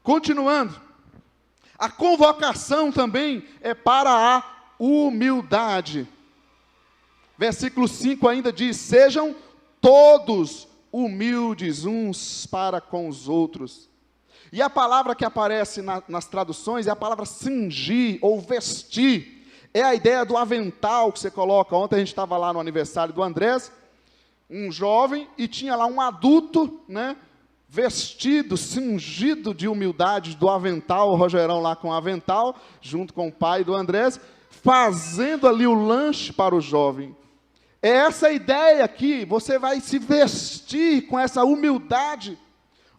Continuando, a convocação também é para a humildade. Versículo 5 ainda diz: sejam todos humildes uns para com os outros. E a palavra que aparece nas traduções é a palavra cingir ou vestir. É a ideia do avental que você coloca. Ontem a gente estava lá no aniversário do Andrés, um jovem, e tinha lá um adulto, né, vestido, cingido de humildade, do avental, o Rogerão lá com o avental, junto com o pai do Andrés, fazendo ali o lanche para o jovem. É essa ideia aqui, você vai se vestir com essa humildade,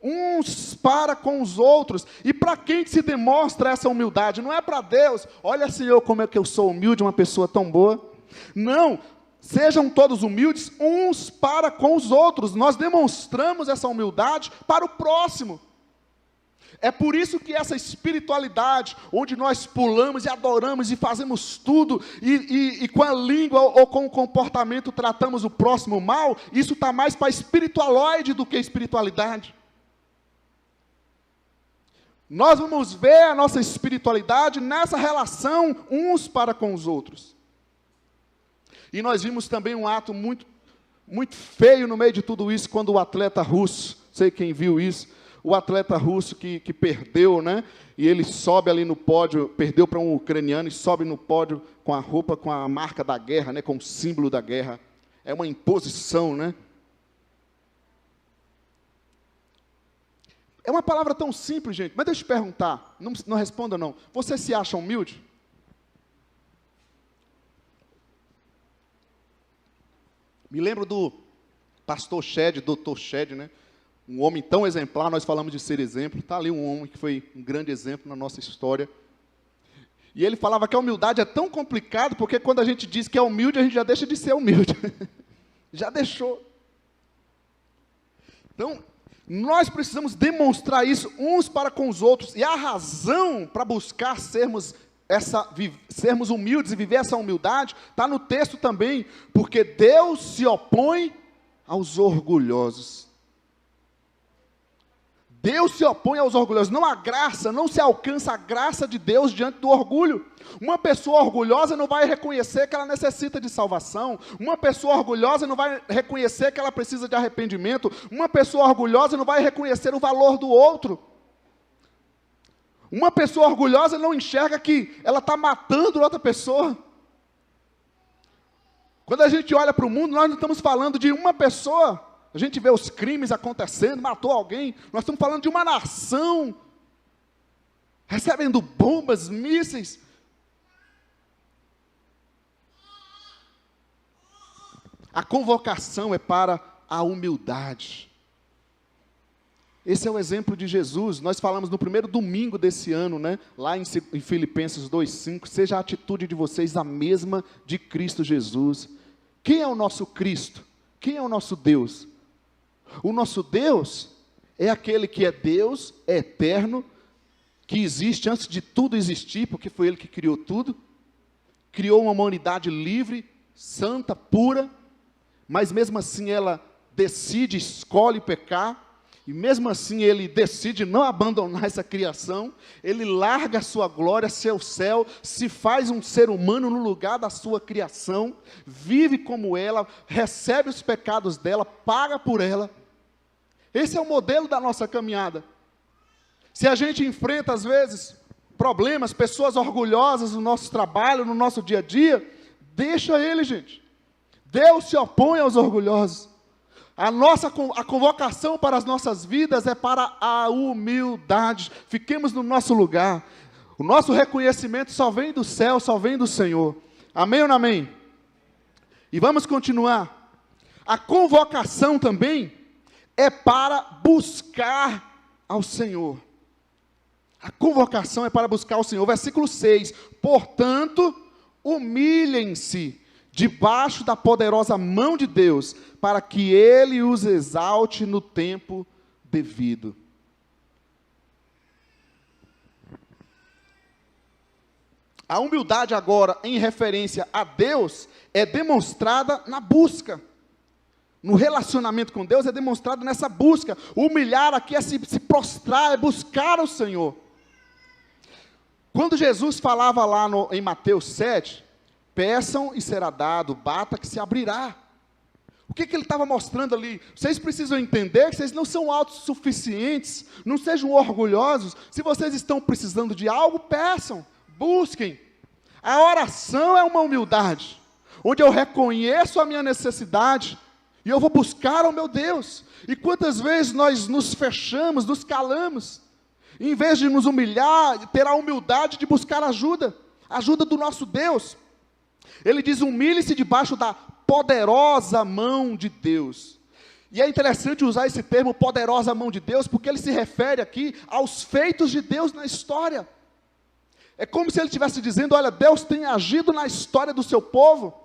uns para com os outros. E para quem que se demonstra essa humildade? Não é para Deus, olha Senhor como é que eu sou humilde, uma pessoa tão boa. Não, sejam todos humildes uns para com os outros. Nós demonstramos essa humildade para o próximo. É por isso que essa espiritualidade, onde nós pulamos e adoramos e fazemos tudo, e com a língua ou com o comportamento tratamos o próximo mal, isso está mais para espiritualoide do que espiritualidade. Nós vamos ver a nossa espiritualidade nessa relação uns para com os outros. E nós vimos também um ato muito, muito feio no meio de tudo isso, quando o atleta russo, não sei quem viu isso, o atleta russo que perdeu, né? E ele sobe ali no pódio, perdeu para um ucraniano e sobe no pódio com a roupa, com a marca da guerra, né? Com o símbolo da guerra. É uma imposição, né? É uma palavra tão simples, gente, mas deixa eu te perguntar, não responda não. Você se acha humilde? Me lembro do pastor Shed, doutor Shed, né? Um homem tão exemplar, nós falamos de ser exemplo. Está ali um homem que foi um grande exemplo na nossa história. E ele falava que a humildade é tão complicado, porque quando a gente diz que é humilde, a gente já deixa de ser humilde. Já deixou. Então, nós precisamos demonstrar isso uns para com os outros. E a razão para buscar sermos humildes e viver essa humildade, está no texto também, porque Deus se opõe aos orgulhosos. Deus se opõe aos orgulhosos. Não se alcança a graça de Deus diante do orgulho. Uma pessoa orgulhosa não vai reconhecer que ela necessita de salvação. Uma pessoa orgulhosa não vai reconhecer que ela precisa de arrependimento. Uma pessoa orgulhosa não vai reconhecer o valor do outro. Uma pessoa orgulhosa não enxerga que ela está matando outra pessoa. Quando a gente olha para o mundo, nós não estamos falando de uma pessoa. A gente vê os crimes acontecendo, matou alguém. Nós estamos falando de uma nação, recebendo bombas, mísseis. A convocação é para a humildade. Esse é o exemplo de Jesus. Nós falamos no primeiro domingo desse ano, né? Lá em Filipenses 2,5, seja a atitude de vocês a mesma de Cristo Jesus. Quem é o nosso Cristo? Quem é o nosso Deus? O nosso Deus é aquele que é Deus, é eterno, que existe antes de tudo existir, porque foi Ele que criou tudo, criou uma humanidade livre, santa, pura, mas mesmo assim ela decide, escolhe pecar, e mesmo assim Ele decide não abandonar essa criação, Ele larga a sua glória, seu céu, se faz um ser humano no lugar da sua criação, vive como ela, recebe os pecados dela, paga por ela. Esse é o modelo da nossa caminhada. Se a gente enfrenta, às vezes, problemas, pessoas orgulhosas no nosso trabalho, no nosso dia a dia, deixa ele, gente. Deus se opõe aos orgulhosos. A convocação para as nossas vidas é para a humildade. Fiquemos no nosso lugar. O nosso reconhecimento só vem do céu, só vem do Senhor. Amém ou não amém? E vamos continuar. A convocação também é para buscar ao Senhor. A convocação é para buscar ao Senhor. Versículo 6. Portanto, humilhem-se debaixo da poderosa mão de Deus, para que Ele os exalte no tempo devido. A humildade agora, em referência a Deus, é demonstrada na busca. no relacionamento com Deus, é demonstrado nessa busca. Humilhar aqui é se prostrar, é buscar o Senhor. Quando Jesus falava lá em Mateus 7, peçam e será dado, bata que se abrirá. O que ele estava mostrando ali? Vocês precisam entender que vocês não são autossuficientes, não sejam orgulhosos. Se vocês estão precisando de algo, peçam, busquem. A oração é uma humildade, onde eu reconheço a minha necessidade, e eu vou buscar ao meu Deus. E quantas vezes nós nos fechamos, nos calamos, em vez de nos humilhar, ter a humildade de buscar ajuda do nosso Deus. Ele diz, humilhe-se debaixo da poderosa mão de Deus. E é interessante usar esse termo, poderosa mão de Deus, porque ele se refere aqui aos feitos de Deus na história. É como se ele estivesse dizendo, olha, Deus tem agido na história do seu povo.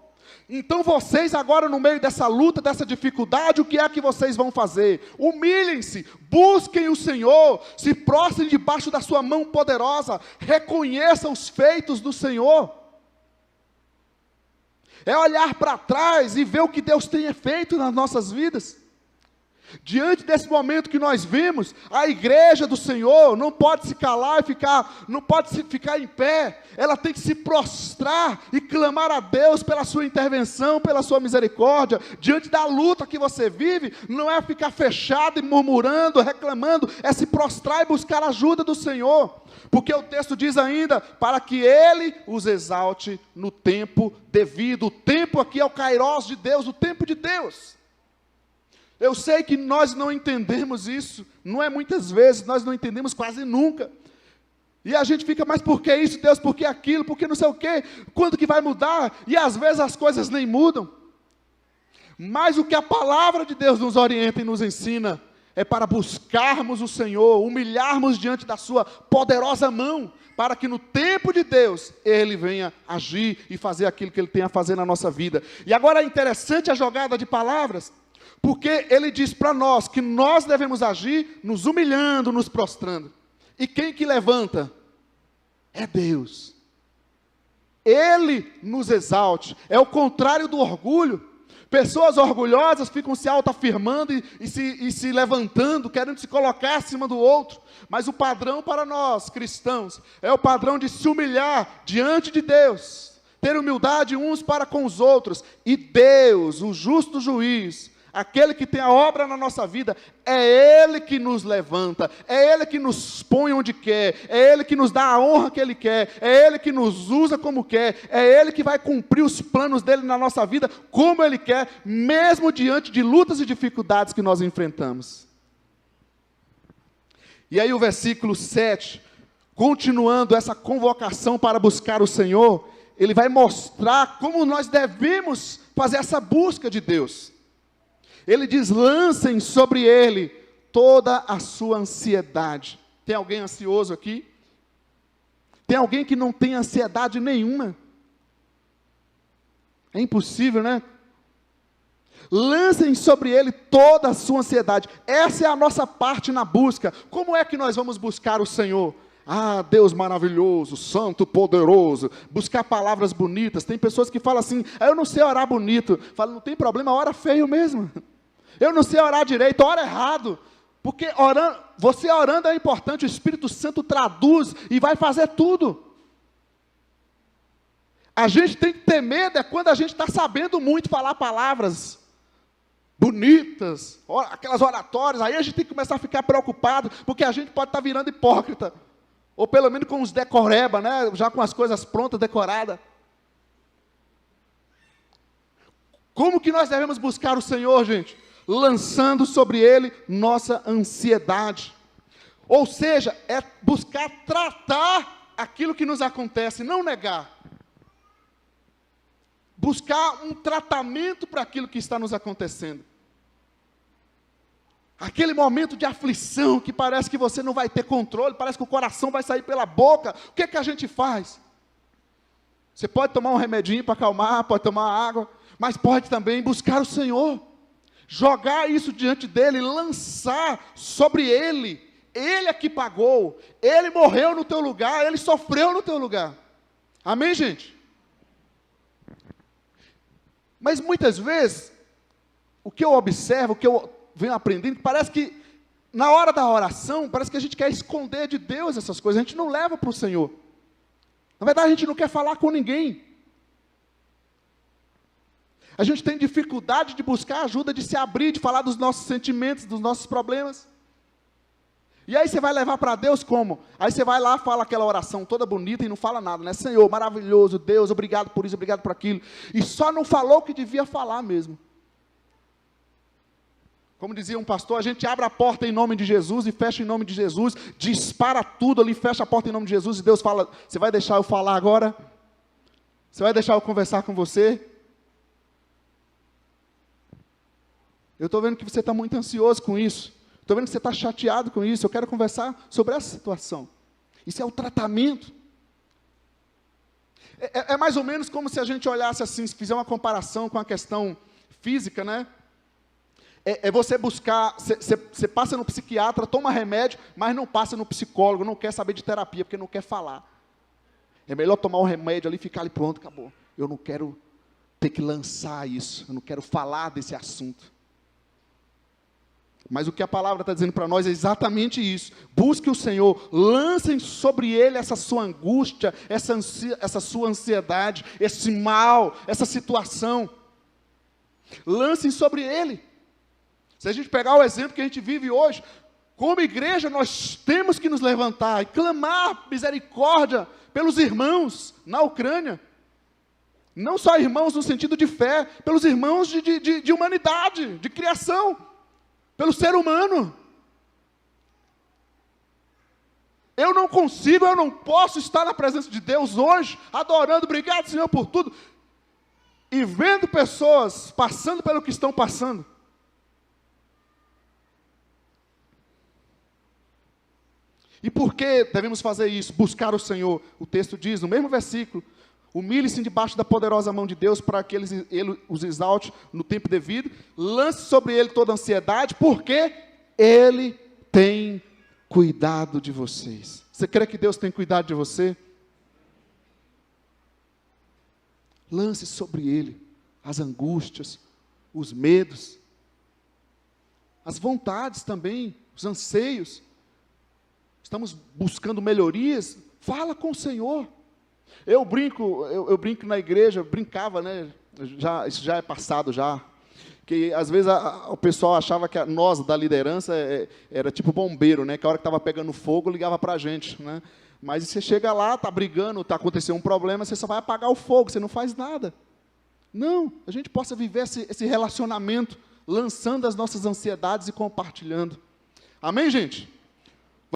Então vocês agora no meio dessa luta, dessa dificuldade, o que é que vocês vão fazer? Humilhem-se, busquem o Senhor, se prostrem debaixo da sua mão poderosa, reconheçam os feitos do Senhor. É olhar para trás e ver o que Deus tem feito nas nossas vidas. Diante desse momento que nós vimos, a igreja do Senhor não pode se calar e não pode ficar em pé, ela tem que se prostrar e clamar a Deus pela sua intervenção, pela sua misericórdia. Diante da luta que você vive, não é ficar fechado e murmurando, reclamando, é se prostrar e buscar a ajuda do Senhor, porque o texto diz ainda, para que Ele os exalte no tempo devido. O tempo aqui é o Kairos de Deus, o tempo de Deus. Eu sei que nós não entendemos isso, não é muitas vezes, nós não entendemos quase nunca. E a gente fica, mas por que isso, Deus, por que aquilo, por que não sei o quê, quando que vai mudar? E às vezes as coisas nem mudam. Mas o que a palavra de Deus nos orienta e nos ensina, é para buscarmos o Senhor, humilharmos diante da sua poderosa mão, para que no tempo de Deus, Ele venha agir e fazer aquilo que Ele tem a fazer na nossa vida. E agora é interessante a jogada de palavras, porque ele diz para nós que nós devemos agir nos humilhando, nos prostrando. E quem que levanta? É Deus. Ele nos exalte. É o contrário do orgulho. Pessoas orgulhosas ficam se autoafirmando e se levantando, querendo se colocar acima do outro. Mas o padrão para nós, cristãos, é o padrão de se humilhar diante de Deus. Ter humildade uns para com os outros. E Deus, o justo juiz, aquele que tem a obra na nossa vida, é Ele que nos levanta, é Ele que nos põe onde quer, é Ele que nos dá a honra que Ele quer, é Ele que nos usa como quer, é Ele que vai cumprir os planos dEle na nossa vida, como Ele quer, mesmo diante de lutas e dificuldades que nós enfrentamos. E aí o versículo 7, continuando essa convocação para buscar o Senhor, ele vai mostrar como nós devemos fazer essa busca de Deus. Ele diz, lancem sobre Ele toda a sua ansiedade. Tem alguém ansioso aqui? Tem alguém que não tem ansiedade nenhuma? É impossível, né? Lancem sobre Ele toda a sua ansiedade. Essa é a nossa parte na busca. Como é que nós vamos buscar o Senhor? Ah, Deus maravilhoso, santo, poderoso, buscar palavras bonitas. Tem pessoas que falam assim, eu não sei orar bonito. Fala, não tem problema, ora feio mesmo. Eu não sei orar direito, ora errado. Porque você orando é importante, o Espírito Santo traduz e vai fazer tudo. A gente tem que ter medo, é quando a gente está sabendo muito falar palavras bonitas, aquelas oratórias, aí a gente tem que começar a ficar preocupado, porque a gente pode estar virando hipócrita. Ou pelo menos com os decoreba, né? Já com as coisas prontas, decoradas. Como que nós devemos buscar o Senhor, gente? Lançando sobre Ele nossa ansiedade. Ou seja, é buscar tratar aquilo que nos acontece, não negar. Buscar um tratamento para aquilo que está nos acontecendo. Aquele momento de aflição, que parece que você não vai ter controle, parece que o coração vai sair pela boca. O que é que a gente faz? Você pode tomar um remedinho para acalmar, pode tomar água, mas pode também buscar o Senhor. Jogar isso diante dEle, lançar sobre Ele. Ele é que pagou, Ele morreu no teu lugar, Ele sofreu no teu lugar. Amém, gente? Mas muitas vezes, o que eu observo, o que eu venho aprendendo, parece que na hora da oração, parece que a gente quer esconder de Deus essas coisas, a gente não leva para o Senhor. Na verdade, a gente não quer falar com ninguém. A gente tem dificuldade de buscar ajuda, de se abrir, de falar dos nossos sentimentos, dos nossos problemas. E aí você vai levar para Deus como? Aí você vai lá, fala aquela oração toda bonita e não fala nada, né? Senhor, maravilhoso, Deus, obrigado por isso, obrigado por aquilo. E só não falou o que devia falar mesmo. Como dizia um pastor, a gente abre a porta em nome de Jesus e fecha em nome de Jesus, dispara tudo ali, fecha a porta em nome de Jesus e Deus fala, você vai deixar eu falar agora? Você vai deixar eu conversar com você? Eu estou vendo que você está muito ansioso com isso. Estou vendo que você está chateado com isso. Eu quero conversar sobre essa situação. Isso é o tratamento. É mais ou menos como se a gente olhasse assim, se fizer uma comparação com a questão física, né? É você buscar, você passa no psiquiatra, toma remédio, mas não passa no psicólogo, não quer saber de terapia, porque não quer falar. É melhor tomar um remédio ali e ficar ali, pronto, acabou. Eu não quero ter que lançar isso, eu não quero falar desse assunto. Mas o que a palavra está dizendo para nós é exatamente isso. Busque o Senhor, lancem sobre Ele essa sua angústia, essa sua ansiedade, esse mal, essa situação. Lancem sobre Ele. Se a gente pegar o exemplo que a gente vive hoje, como igreja nós temos que nos levantar e clamar misericórdia pelos irmãos na Ucrânia. Não só irmãos no sentido de fé, pelos irmãos de humanidade, de criação. Pelo ser humano. Eu não consigo, eu não posso estar na presença de Deus hoje, adorando, obrigado Senhor por tudo, e vendo pessoas passando pelo que estão passando. E por que devemos fazer isso? Buscar o Senhor. O texto diz, no mesmo versículo, humilhe-se debaixo da poderosa mão de Deus para que Ele os exalte no tempo devido. Lance sobre Ele toda a ansiedade, porque Ele tem cuidado de vocês. Você crê que Deus tem cuidado de você? Lance sobre Ele as angústias, os medos, as vontades também, os anseios. Estamos buscando melhorias? Fala com o Senhor. Eu brinco na igreja, brincava, né? Isso já é passado já. Que às vezes o pessoal achava que nós da liderança era tipo bombeiro, né? Que a hora que estava pegando fogo ligava para a gente, né? Mas você chega lá, está brigando, está acontecendo um problema, você só vai apagar o fogo, você não faz nada. Não, a gente possa viver esse relacionamento, lançando as nossas ansiedades e compartilhando. Amém, gente?